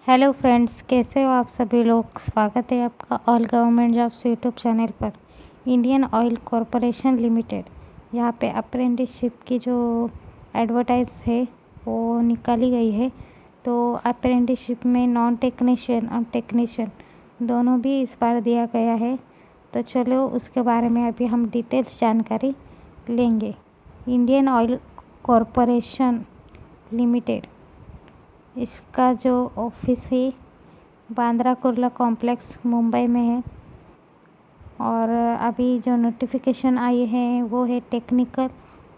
Hello friends, कैसे हो आप सभी लोग। स्वागत है आपका all government jobs YouTube channel पर। इंडियन ऑयल कॉरपोरेशन लिमिटेड, यहाँ पे अप्रेंटिसशिप की जो एडवर्टाइज है वो निकाली गई है। तो अप्रेंटिसशिप में नॉन टेक्नीशियन और टेक्नीशियन दोनों भी इस बार दिया गया है। तो चलो उसके बारे में अभी हम डिटेल्स जानकारी लेंगे। इंडियन ऑयल कॉरपोरेशन लिमिटेड, इसका जो ऑफिस है बांद्रा कुर्ला कॉम्प्लेक्स मुंबई में है। और अभी जो नोटिफिकेशन आई है वो है टेक्निकल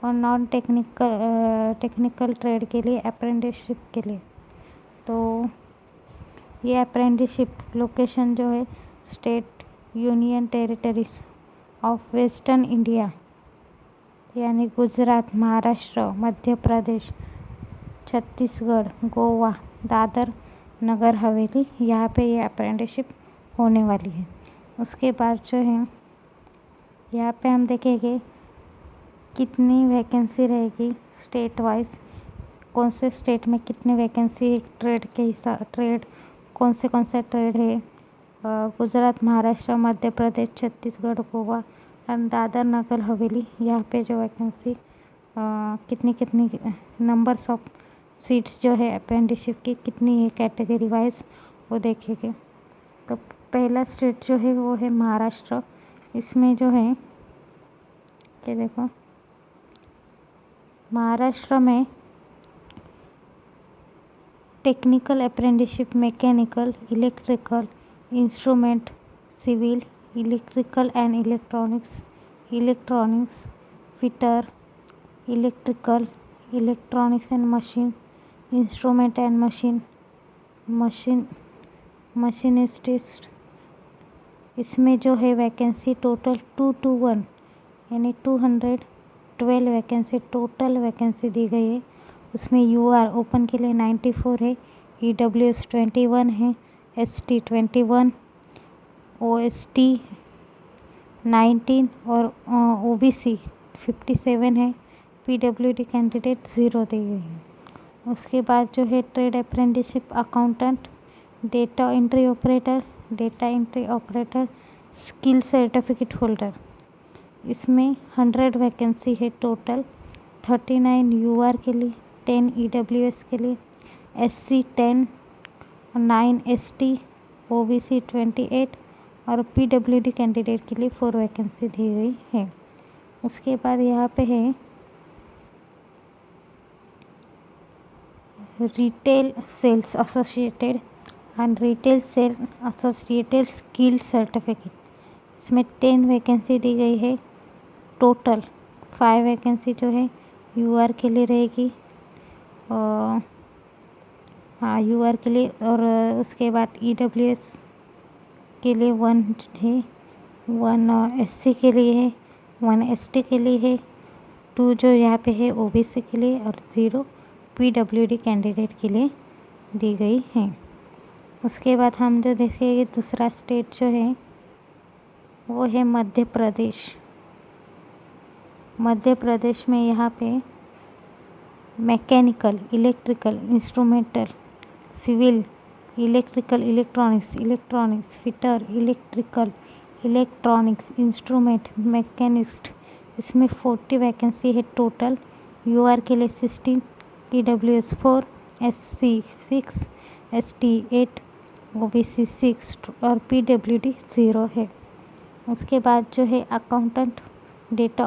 और नॉन टेक्निकल ट्रेड के लिए, अप्रेंटिसशिप के लिए। तो ये अप्रेंटिसशिप लोकेशन जो है state union territories of western India, यानी गुजरात, महाराष्ट्र, मध्य प्रदेश, छत्तीसगढ़, गोवा, दादर नगर हवेली, यहाँ पे ये अप्रेंटिसशिप होने वाली है। उसके बाद जो है यहाँ पे हम देखेंगे कितनी वैकेंसी रहेगी स्टेट वाइज, कौन से स्टेट में कितनी वैकेंसी, ट्रेड के हिसाब ट्रेड कौन से ट्रेड है। गुजरात, महाराष्ट्र, मध्य प्रदेश, छत्तीसगढ़, गोवा और दादर नगर हवेली, यहाँ पे जो वैकेंसी कितनी नंबर्स ऑफ सीट्स जो है अप्रेंटिसशिप की कितनी है कैटेगरी वाइज, वो देखेंगे। तो पहला स्टेट जो है वो है महाराष्ट्र। इसमें जो है ये देखो, महाराष्ट्र में technical apprenticeship, mechanical, electrical, instrument, civil, electrical and electronics, fitter, electrical, electronics and machine, instrument and machinist. इसमें जो है वैकेंसी टोटल 221 यानी 212 वैकेंसी टोटल वैकेंसी दी गई है। उसमें यूआर ओपन के लिए 94 है, ईडब्ल्यूएस 21 है, एसटी 21, ओएसटी 19 और ओबीसी 57 है। पीडब्ल्यूडी कैंडिडेट 0 दी गई है। उसके बाद जो है trade apprenticeship, accountant, data entry operator, skill certificate holder. इसमें 100 वैकेंसी है टोटल, 39 यूआर के लिए, 10 ईडब्ल्यूएस के लिए, एससी 10, 9 एसटी, ओबीसी 28 और पीडब्ल्यूडी कैंडिडेट के लिए 4 वैकेंसी दी गई है। उसके बाद यहाँ पे है retail sales associated and retail sale associated skill certificate. इसमें 10 वैकेंसी दी गई है टोटल। 5 वैकेंसी जो है यूआर के लिए रहेगी, हाँ यूआर के लिए। और उसके बाद ईडब्ल्यूएस के लिए 1 है, 1 एससी के लिए है, 1 एसटी के लिए है, 2 जो यहाँ पे है ओबीसी के लिए और 0 पीडब्ल्यूडी कैंडिडेट के लिए दी गई है। उसके बाद हम जो देखेंगे दूसरा स्टेट जो है वो है मध्य प्रदेश। मध्य प्रदेश में यहाँ पे mechanical, electrical, instrumental, civil, electrical, electronics, fitter, electrical, electronics, instrument, machinist. इसमें 40 वैकेंसी है टोटल। यूआर के लिए 16, ईडब्ल्यूएस 4, एससी 6, एसटी 8, ओबीसी 6 और पीडब्ल्यूडी 0 है। उसके बाद जो है accountant, data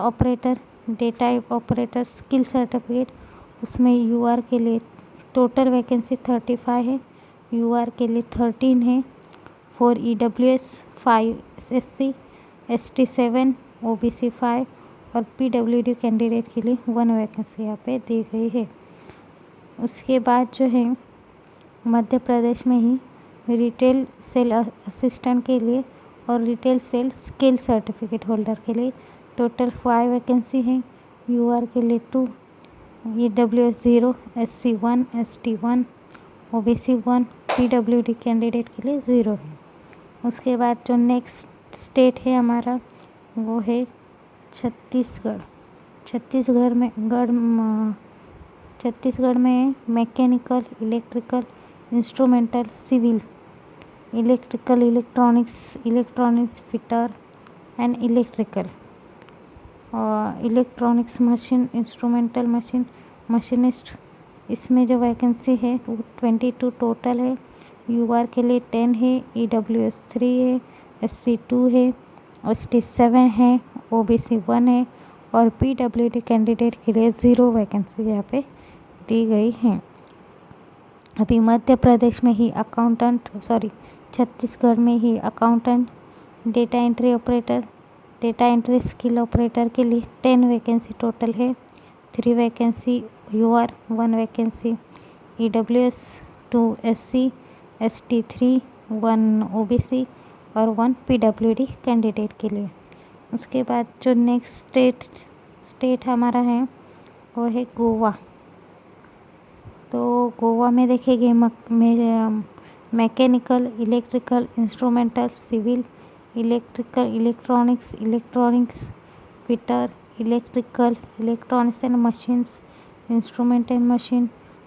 operator skill certificate. उसमें यूआर के लिए टोटल वैकेंसी 35 है, यूआर के लिए 13 है, 4 ईडब्ल्यूएस, 5 एससी, एसटी 7, ओबीसी 5 और पीडब्ल्यूडी कैंडिडेट के लिए 1 वैकेंसी यहाँ पे दी गई है। उसके बाद जो है मध्य प्रदेश में ही रिटेल सेल असिस्टेंट के लिए और retail cell skill certificate holder के लिए टोटल 5 वैकेंसी हैं। यूआर के लिए 2, EWS 0, SC 1, ST 1, OBC 1, PWD candidate के लिए 0 है। उसके बाद जो नेक्स्ट स्टेट है हमारा वो है छत्तीसगढ़। छत्तीसगढ़ में mechanical, electrical, instrumental civil, electrical electronics fitter and electrical, electronics machine, instrumental machine, machinist. इसमें जो वैकेंसी है वो 22 टोटल है। यूआर के लिए 10 है, ईडब्ल्यूएस 3 है, एससी 2 है, एसटी 7 है, ओबीसी 1 है और पीडब्ल्यूडी कैंडिडेट के लिए 0 वैकेंसी यहाँ पे दी गई है। अभी मध्य प्रदेश में ही छत्तीसगढ़ में ही accountant, data entry operator, data entry skill operator के लिए 10 वैकेंसी टोटल है। 3 vacancy UR, 1 vacancy EWS, 2 SC, ST 3, 1 OBC और 1 पीडब्ल्यूडी कैंडिडेट के लिए। उसके बाद जो नेक्स्ट स्टेट हमारा है वो है गोवा। तो गोवा में देखेंगे mechanical, electrical, instrumental, civil, electrical, electronics fitter, electronics and machines, instrument and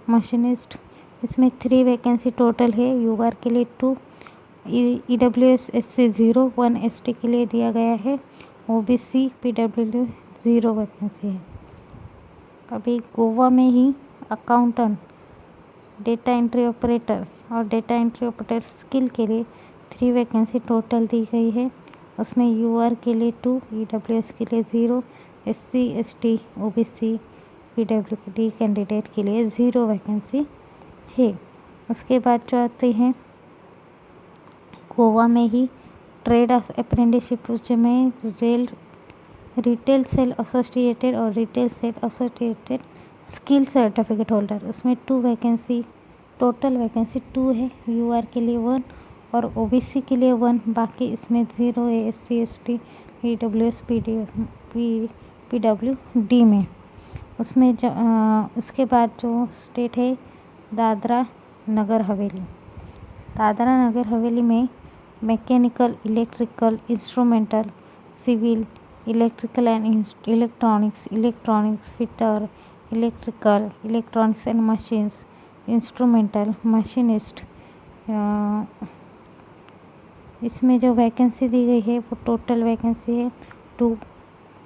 machinist. इसमें 3 वैकेंसी टोटल है। यूआर के लिए 2, ईडब्ल्यूएस एससी 0, 1 एसटी के लिए दिया गया है। ओबीसी पीडब्ल्यूडी 0 वैकेंसी है। अभी गोवा में ही अकाउंटेंट, डेटा एंट्री ऑपरेटर और डेटा एंट्री ऑपरेटर स्किल के लिए 3 वैकेंसी टोटल दी गई है। उसमें यूआर के लिए 2, ईडब्ल्यूएस के लिए 0, SC ST OBC PWD candidate के लिए 0 वैकेंसी है। उसके बाद जो आते हैं गोवा में ही ट्रेड अप्रेंटिसशिप में रिटेल सेल एसोसिएटेड और retail sale associated skill certificate holder, उसमें 2 वैकेंसी टोटल वैकेंसी 2 है। यूआर के लिए 1 और ओबीसी के लिए 1, बाकी इसमें 0 है एससी एसटी ईडब्ल्यूएस पीडब्ल्यूडी में। उसमें उसके बाद जो स्टेट है दादरा नगर हवेली। दादरा नगर हवेली में mechanical, electrical, instrumental, civil, electrical and electronics fitter, electrical, electronics and machines, instrumental, machinist. इसमें जो वैकेंसी दी गई है वो टोटल वैकेंसी है 2,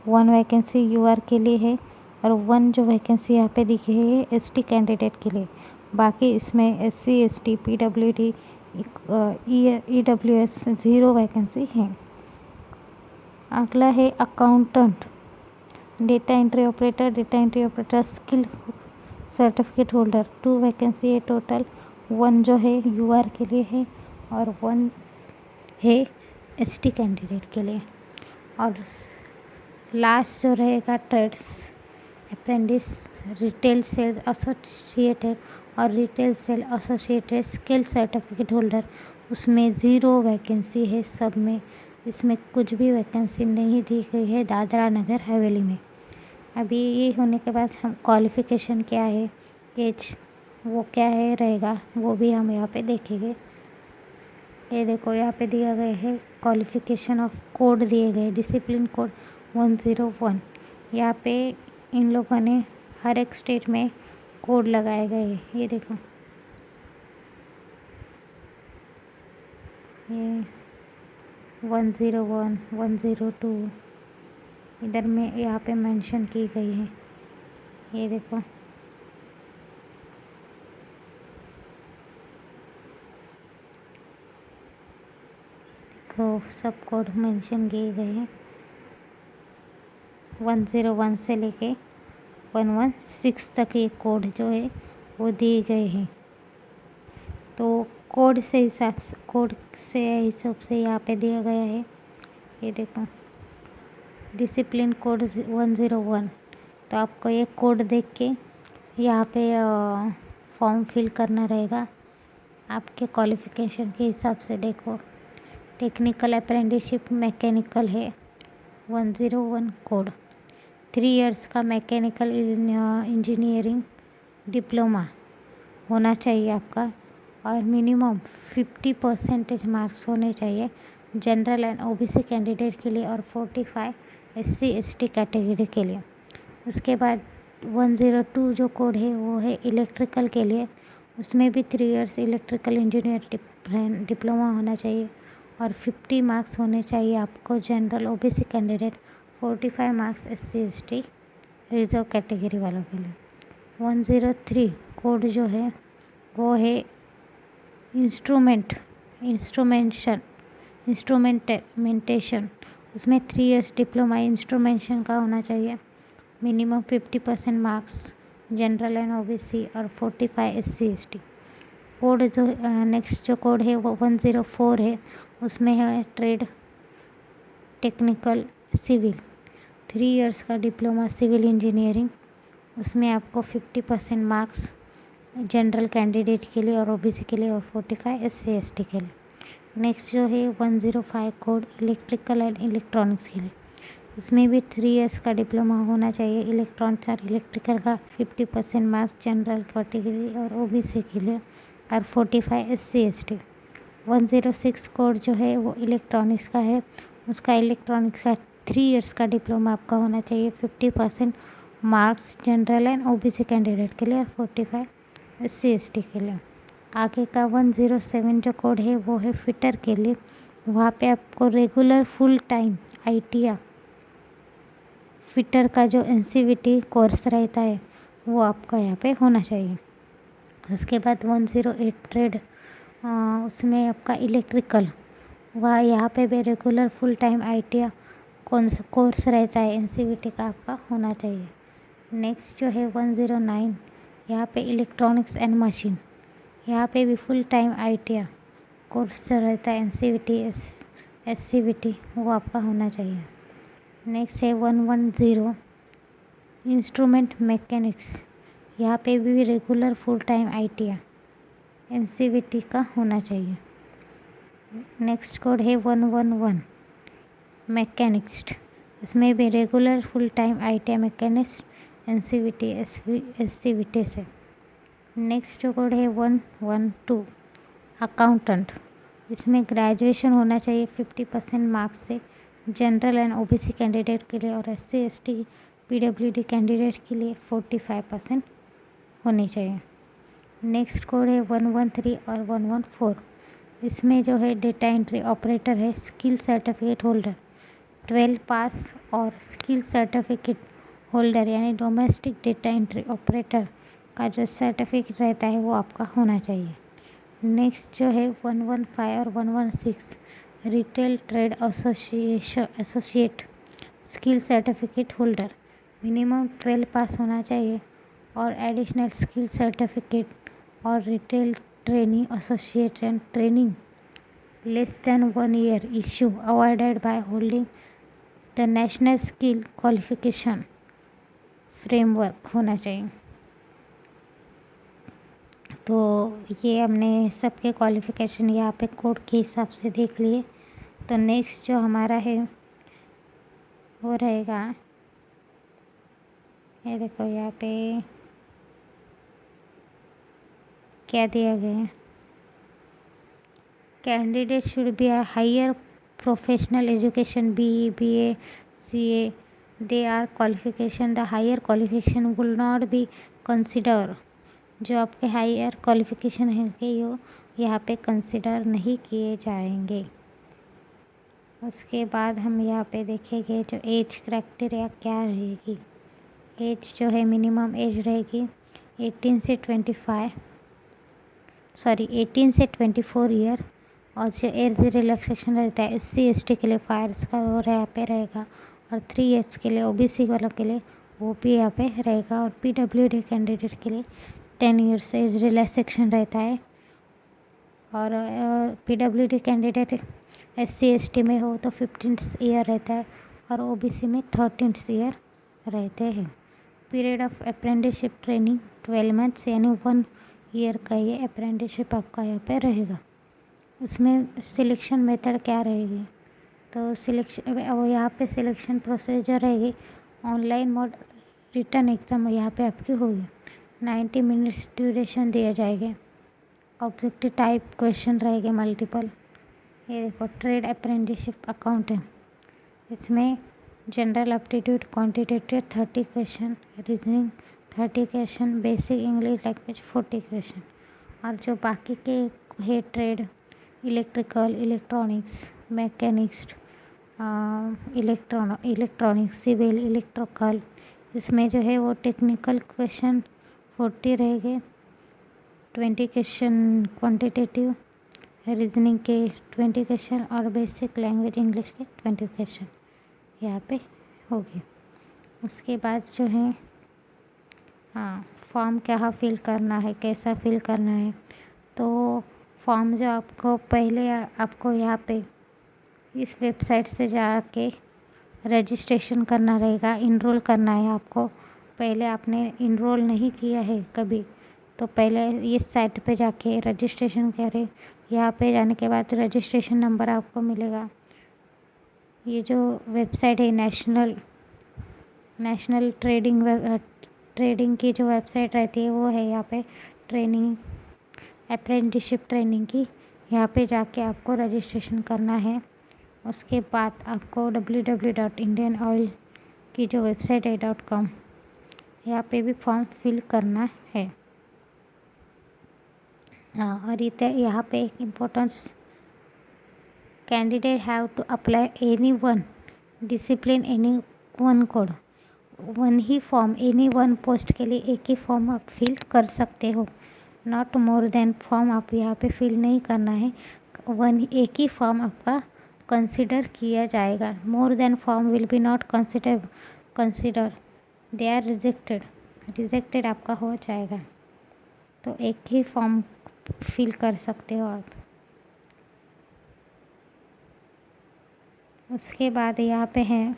1 वैकेंसी यूआर के लिए है और 1 जो वैकेंसी यहाँ पे दी गई है एसटी कैंडिडेट के लिए। बाकी इसमें SC ST PWD EWS 0 vacancy है। अगला है accountant, data entry operator skill certificate holder, 2 vacancy है टोटल। 1 जो है यूआर के लिए है और 1 है एसटी कैंडिडेट के लिए। और लास्ट जो रहेगा trades apprentice, retail sales associated और retail sale associated skill certificate holder, उसमें 0 वैकेंसी है सब में। इसमें कुछ भी वैकेंसी नहीं दी गई है दादरा नगर हवेली में। अभी ये होने के बाद हम क्वालिफ़िकेशन क्या है, एज वो क्या है रहेगा वो भी हम यहाँ पे देखेंगे। ये देखो यहाँ पे दिया गया है क्वालिफ़िकेशन ऑफ कोड दिए गए, डिसिप्लिन कोड 101। यहाँ पे इन लोगों ने हर एक स्टेट में कोड लगाए गए हैं। ये देखो ये 101, 102 इधर में यहाँ पे मेंशन की गई है। ये देखो सब कोड मेंशन किए गए हैं 101 से लेके 116 तक ये कोड जो है वो दिए गए हैं। तो कोड से हिसाब से यहाँ पे दिया गया है। ये देखो डिसिप्लिन कोड 101। तो आपको ये कोड देख के यहाँ पे फॉर्म फिल करना रहेगा आपके क्वालिफ़िकेशन के हिसाब से। देखो टेक्निकल अप्रेंटिसशिप मैकेनिकल है 101 कोड, 3 इयर्स का मैकेनिकल इंजीनियरिंग डिप्लोमा होना चाहिए आपका और मिनिमम 50% मार्क्स होने चाहिए जनरल एंड ओबीसी कैंडिडेट के लिए और 45 एससी एसटी कैटेगरी के लिए। उसके बाद 102 जो कोड है वो है इलेक्ट्रिकल के लिए उसमें भी 3 इयर्स इलेक्ट्रिकल इंजीनियर डिप्लोमा होना चाहिए और 50 मार्क्स होने चाहिए आपको general OBC candidate, 45 marks SC ST reserve category वालों के लिए। 103 कोड जो है वो है इंस्ट्रूमेंटेशन। उसमें 3 इयर्स डिप्लोमा इंस्ट्रूमेंटेशन का होना चाहिए, minimum 50% marks general and OBC और 45 SC ST। कोड जो नेक्स्ट जो कोड है वो 104 है, उसमें है ट्रेड टेक्निकल सिविल, 3 इयर्स का डिप्लोमा सिविल इंजीनियरिंग। उसमें आपको 50% मार्क्स जनरल कैंडिडेट के लिए और ओबीसी के लिए और 45 SC ST के लिए। नेक्स्ट जो है 105 कोड इलेक्ट्रिकल एंड इलेक्ट्रॉनिक्स के लिए, इसमें भी 3 इयर्स का डिप्लोमा होना चाहिए इलेक्ट्रॉनिक्स और इलेक्ट्रिकल का, 50% मार्क्स जनरल कैटेगरी और ओबीसी के लिए और 45 SC ST। 106 कोड जो है वो इलेक्ट्रॉनिक्स का है, उसका इलेक्ट्रॉनिक्स का 3 इयर्स का डिप्लोमा आपका होना चाहिए, 50% marks general and OBC candidate के लिए और 45 SC ST के लिए। आगे का 107 जो कोड है वो है फिटर के लिए, वहाँ पे आपको regular full time ITI fitter का जो NCVT कोर्स रहता है वो आपका यहाँ पे होना चाहिए। उसके बाद 108 ट्रेड, उसमें आपका इलेक्ट्रिकल, वह यहाँ पे भी regular full time ITI course रहता है, NCVT का आपका होना चाहिए। नेक्स्ट जो है 109, यहाँ पे इलेक्ट्रॉनिक्स एंड मशीन, यहाँ पे भी फुल टाइम ITI कोर्स जो रहता है NCVT SCVT वो आपका होना चाहिए। नेक्स्ट है 110 इंस्ट्रूमेंट मैकेनिक्स, यहाँ पे भी regular full time ITI NCVT का होना चाहिए। नेक्स्ट कोड है 111 मैकेनिक्स्ट, इसमें भी regular full time ITI machinist NCVT SCVT से। नेक्स्ट जो कोड है 112 अकाउंटेंट, इसमें ग्रेजुएशन होना चाहिए 50% मार्क्स से जनरल एंड ओबीसी कैंडिडेट के लिए और SC ST PWD कैंडिडेट के लिए 45% होनी चाहिए। नेक्स्ट कोड है 113 और 114, इसमें जो है डेटा एंट्री ऑपरेटर है, स्किल सर्टिफिकेट होल्डर 12 पास और स्किल सर्टिफिकेट होल्डर यानी डोमेस्टिक डेटा एंट्री ऑपरेटर का जो सर्टिफिकेट रहता है वो आपका होना चाहिए। नेक्स्ट जो है 115 और 116 retail trade associate skill certificate holder, minimum 12 पास होना चाहिए और एडिशनल स्किल सर्टिफिकेट और retail training association training less than 1 year issue avoided by holding the national skill qualification framework होना चाहिए। तो ये हमने सबके क्वालिफ़िकेशन यहाँ पे कोड के हिसाब से देख लिए। तो नेक्स्ट जो हमारा है वो रहेगा, ये देखो यहाँ पे क्या दिया गया है, candidate should be a higher professional education BE BA CA they are qualification, the higher qualification will not be consider, जो आपके हायर क्वालिफिकेशन है वो यहाँ पे कंसिडर नहीं किए जाएंगे। उसके बाद हम यहाँ पे देखेंगे जो एज क्राइटेरिया क्या रहेगी। एज जो है मिनिमम एज रहेगी 18 से 24 ईयर, और जो एज रिलैक्सेशन रहता है SC ST के लिए फायर्स का वो यहाँ पे रहेगा, और 3 इयर्स के लिए OBC वालों के लिए वो भी यहाँ पे रहेगा, और PWD कैंडिडेट के लिए 10 ईयर्स एज रिलैक्सेशन रहता है, और PWD कैंडिडेट SC ST में हो तो 15 ईयर रहता है और OBC में 13 ईयर रहते हैं। Period of apprenticeship training 12 months यानी 1 ईयर का ये अप्रेंटिसशिप आपका यहाँ पे रहेगा। उसमें सिलेक्शन मेथड क्या रहेगी, तो सिलेक्शन वो यहाँ पे सिलेक्शन प्रोसेस जो रहेगी ऑनलाइन मोड रिटर्न एग्ज़ाम यहाँ पे आपकी होगी, 90 मिनट्स ड्यूरेशन दिए जाएंगे, ऑब्जेक्टिव टाइप क्वेश्चन रहेंगे मल्टीपल। ये देखो ट्रेड अप्रेंटिसशिप अकाउंटिंग, इसमें general aptitude quantitative 30 question, reasoning 30 question, basic English language 40 question, और जो बाकी के है trade, electrical, electronics, mechanics, electronics, civil, electrical, इसमें जो है वो टेक्निकल क्वेश्चन 40 रहेंगे, 20 क्वेश्चन क्वांटिटेटिव, रीजनिंग के 20 क्वेश्चन और बेसिक लैंग्वेज इंग्लिश के 20 क्वेश्चन यहाँ पे होगी। उसके बाद जो है हाँ, फॉर्म क्या फिल करना है, कैसा फिल करना है। तो फॉर्म जो आपको पहले आपको यहाँ पे इस वेबसाइट से जाके रजिस्ट्रेशन करना रहेगा, इनरोल करना है आपको। पहले आपने इनरोल नहीं किया है कभी, तो पहले इस साइट पे जाके रजिस्ट्रेशन करें। यहाँ पे जाने के बाद रजिस्ट्रेशन नंबर आपको मिलेगा। ये जो वेबसाइट है नेशनल ट्रेडिंग की जो वेबसाइट रहती है वो है यहाँ पे ट्रेनिंग, अप्रेंटिसशिप ट्रेनिंग की। यहाँ पे जाके आपको रजिस्ट्रेशन करना है। उसके बाद आपको www.indianoil की जो वेबसाइट है .com, यहाँ पे भी फॉर्म फिल करना है। और यहाँ पे एक importance, candidate have to apply any one discipline, any one code, one ही फॉर्म, एनी वन पोस्ट के लिए एक ही फॉर्म आप फिल कर सकते हो। नॉट मोर देन फॉर्म आप यहाँ पे फिल नहीं करना है। एक ही फॉर्म आपका कंसिडर किया जाएगा। More than form will be not consider, they are rejected आपका हो जाएगा। तो एक ही फॉर्म फिल कर सकते हो आप। उसके बाद यहाँ पे है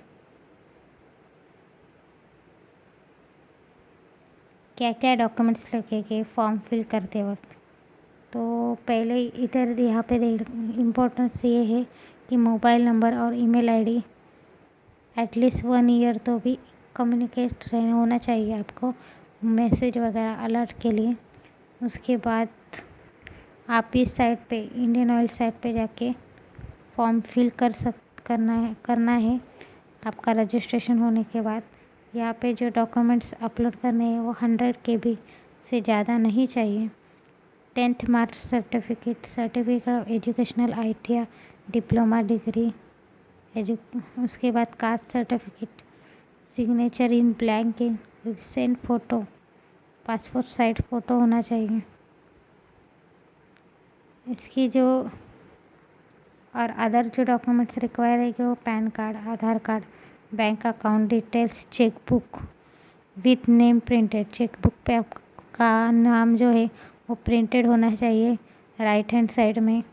क्या क्या डॉक्यूमेंट्स लगेंगे फॉर्म फिल करते वक्त। तो पहले इधर यहाँ पे इम्पोर्टेंस ये है कि मोबाइल नंबर और ईमेल आईडी एटलीस्ट 1 ईयर तो भी कम्युनिकेट होना चाहिए आपको, मैसेज वगैरह अलर्ट के लिए। उसके बाद आप इस साइट पे, इंडियन ऑयल साइट पे जाके फॉर्म फिल करना है आपका रजिस्ट्रेशन होने के बाद। यहाँ पे जो डॉक्यूमेंट्स अपलोड करने हैं वो 100 KB से ज़्यादा नहीं चाहिए। 10th marks certificate of educational ITR, diploma degree, उसके बाद caste certificate, signature in blank, recent photo, passport size photo होना चाहिए। इसकी जो और अदर जो डॉक्यूमेंट्स रिक्वायर है कि वो pan card, Aadhaar card, bank account details, chequebook with name printed. Chequebook पे आपका नाम जो है वो प्रिंटेड होना चाहिए राइट हैंड साइड में।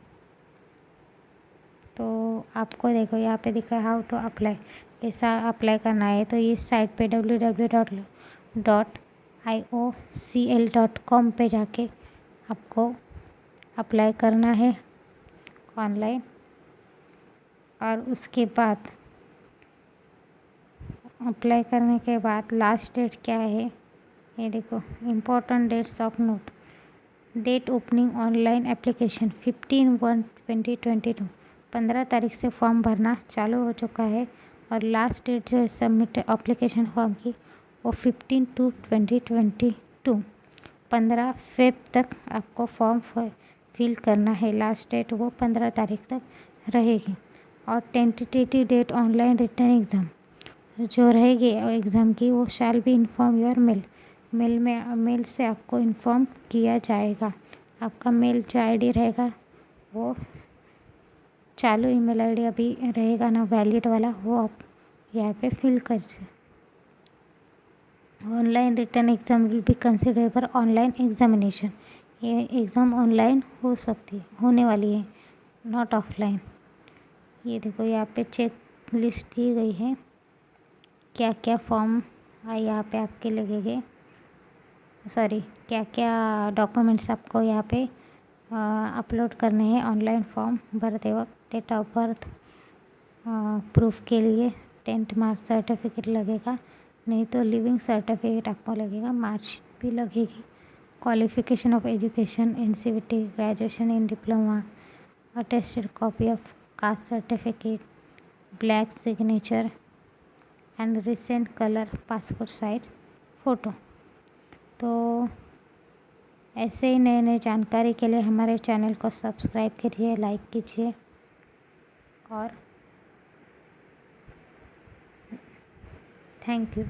तो आपको देखो यहाँ पे दिखा है हाउ टू अप्लाई, कैसा अप्लाई करना है। तो इस साइट पे www.iocl.com पे जाके आपको अप्लाई करना है ऑनलाइन। और उसके बाद अप्लाई करने के बाद लास्ट डेट क्या है ये देखो, important dates of note. Date opening online application 15/1/2022, 15 तारीख से फॉर्म भरना चालू हो चुका है। और लास्ट डेट जो है सबमिट एप्लीकेशन फॉर्म की वो 15/2/2022, 15 फेब तक आपको फॉर्म फिल करना है। लास्ट डेट वो 15 तारीख तक रहेगी। और tentative date online written exam जो रहेगी एग्ज़ाम की वो shall be inform your mail से आपको इन्फॉर्म किया जाएगा। आपका मेल जो आईडी रहेगा वो चालू ईमेल आईडी अभी रहेगा ना, वैलिड वाला, वो आप यहाँ पे फिल कर। Online written exam will be considerable online examination, ये एग्ज़ाम ऑनलाइन हो सकती है, होने वाली है, नॉट ऑफलाइन। ये देखो यहाँ पे चेक लिस्ट दी गई है क्या क्या फॉर्म यहाँ पे आपके लगेंगे, सॉरी क्या क्या डॉक्यूमेंट्स आपको यहाँ पे अपलोड करने हैं ऑनलाइन फॉर्म भरते वक्त। डेट ऑफ बर्थ प्रूफ के लिए 10th मार्क्स सर्टिफिकेट लगेगा, नहीं तो लिविंग सर्टिफिकेट आपको लगेगा, मार्कशीट भी लगेगी। Qualification of education NCVT, graduation in diploma, attested copy of caste certificate, black signature and recent colour passport size photo. तो ऐसे ही नए नए जानकारी के लिए हमारे चैनल को सब्सक्राइब करिए, लाइक कीजिए और थैंक यू।